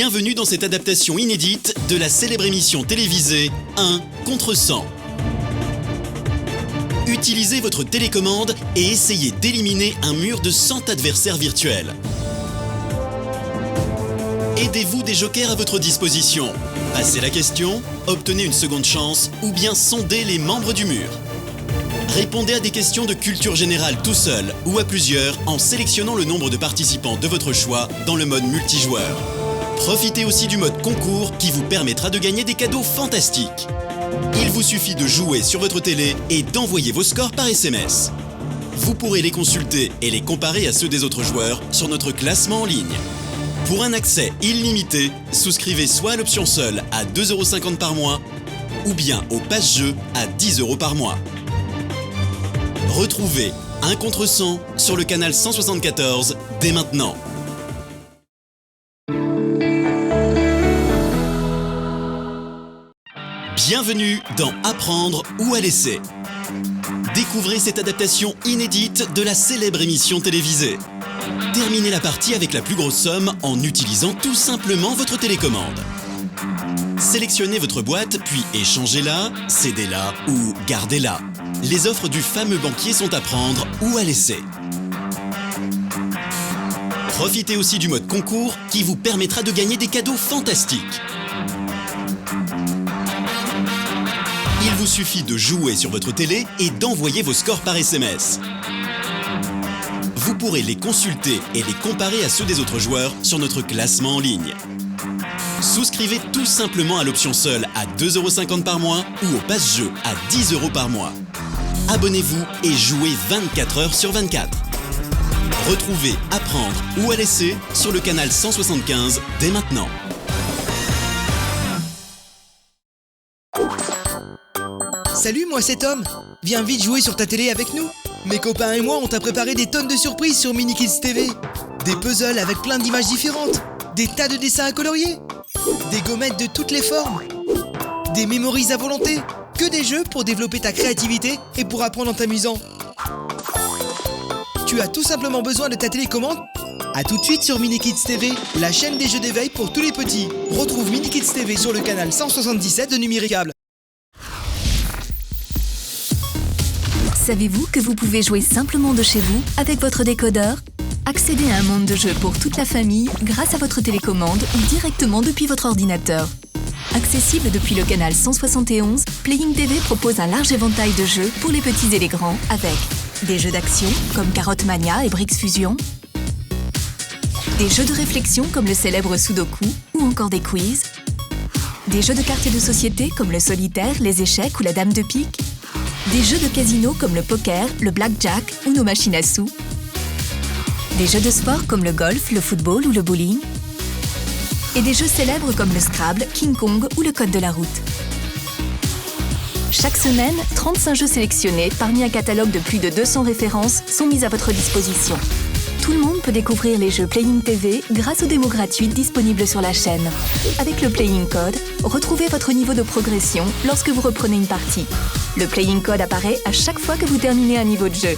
Bienvenue dans cette adaptation inédite de la célèbre émission télévisée 1 contre 100. Utilisez votre télécommande et essayez d'éliminer un mur de 100 adversaires virtuels. Aidez-vous des jokers à votre disposition. Passez la question, obtenez une seconde chance ou bien sondez les membres du mur. Répondez à des questions de culture générale tout seul ou à plusieurs en sélectionnant le nombre de participants de votre choix dans le mode multijoueur. Profitez aussi du mode concours qui vous permettra de gagner des cadeaux fantastiques. Il vous suffit de jouer sur votre télé et d'envoyer vos scores par SMS. Vous pourrez les consulter et les comparer à ceux des autres joueurs sur notre classement en ligne. Pour un accès illimité, souscrivez soit à l'option seule à 2,50 € par mois ou bien au pass-jeu à 10 € par mois. Retrouvez 1 contre 100 sur le canal 174 dès maintenant. Bienvenue dans Apprendre ou à laisser. Découvrez cette adaptation inédite de la célèbre émission télévisée. Terminez la partie avec la plus grosse somme en utilisant tout simplement votre télécommande. Sélectionnez votre boîte puis échangez-la, cédez-la ou gardez-la. Les offres du fameux banquier sont à prendre ou à laisser. Profitez aussi du mode concours qui vous permettra de gagner des cadeaux fantastiques. Il vous suffit de jouer sur votre télé et d'envoyer vos scores par SMS. Vous pourrez les consulter et les comparer à ceux des autres joueurs sur notre classement en ligne. Souscrivez tout simplement à l'option seule à 2,50 € par mois ou au pass-jeu à 10 € par mois. Abonnez-vous et jouez 24 heures sur 24. Retrouvez Apprendre ou à laisser sur le canal 175 dès maintenant. Salut, moi c'est Tom. Viens vite jouer sur ta télé avec nous. Mes copains et moi, on t'a préparé des tonnes de surprises sur Minikids TV. Des puzzles avec plein d'images différentes. Des tas de dessins à colorier. Des gommettes de toutes les formes. Des mémories à volonté. Que des jeux pour développer ta créativité et pour apprendre en t'amusant. Tu as tout simplement besoin de ta télécommande. A tout de suite sur Minikids TV, la chaîne des jeux d'éveil pour tous les petits. Retrouve Minikids TV sur le canal 177 de Numéricable. Savez-vous que vous pouvez jouer simplement de chez vous avec votre décodeur? Accédez à un monde de jeux pour toute la famille grâce à votre télécommande ou directement depuis votre ordinateur. Accessible depuis le canal 171, Playing TV propose un large éventail de jeux pour les petits et les grands avec des jeux d'action comme Carotte Mania et Brix Fusion, des jeux de réflexion comme le célèbre Sudoku ou encore des quiz, des jeux de cartes et de société comme le solitaire, les échecs ou la dame de pique, des jeux de casino comme le poker, le blackjack ou nos machines à sous, des jeux de sport comme le golf, le football ou le bowling, et des jeux célèbres comme le Scrabble, King Kong ou le Code de la route. Chaque semaine, 35 jeux sélectionnés parmi un catalogue de plus de 200 références sont mis à votre disposition. Tout le monde peut découvrir les jeux Playing TV grâce aux démos gratuites disponibles sur la chaîne. Avec le Playing Code, retrouvez votre niveau de progression lorsque vous reprenez une partie. Le Playing Code apparaît à chaque fois que vous terminez un niveau de jeu.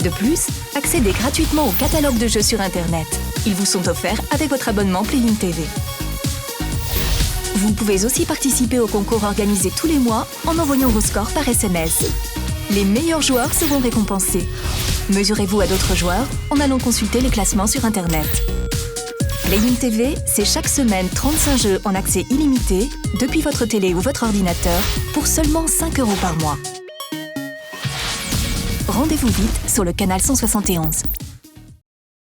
De plus, accédez gratuitement au catalogue de jeux sur Internet. Ils vous sont offerts avec votre abonnement Playing TV. Vous pouvez aussi participer au concours organisé tous les mois en envoyant vos scores par SMS. Les meilleurs joueurs seront récompensés. Mesurez-vous à d'autres joueurs en allant consulter les classements sur Internet. Playing TV, c'est chaque semaine 35 jeux en accès illimité depuis votre télé ou votre ordinateur pour seulement 5 € par mois. Rendez-vous vite sur le canal 171.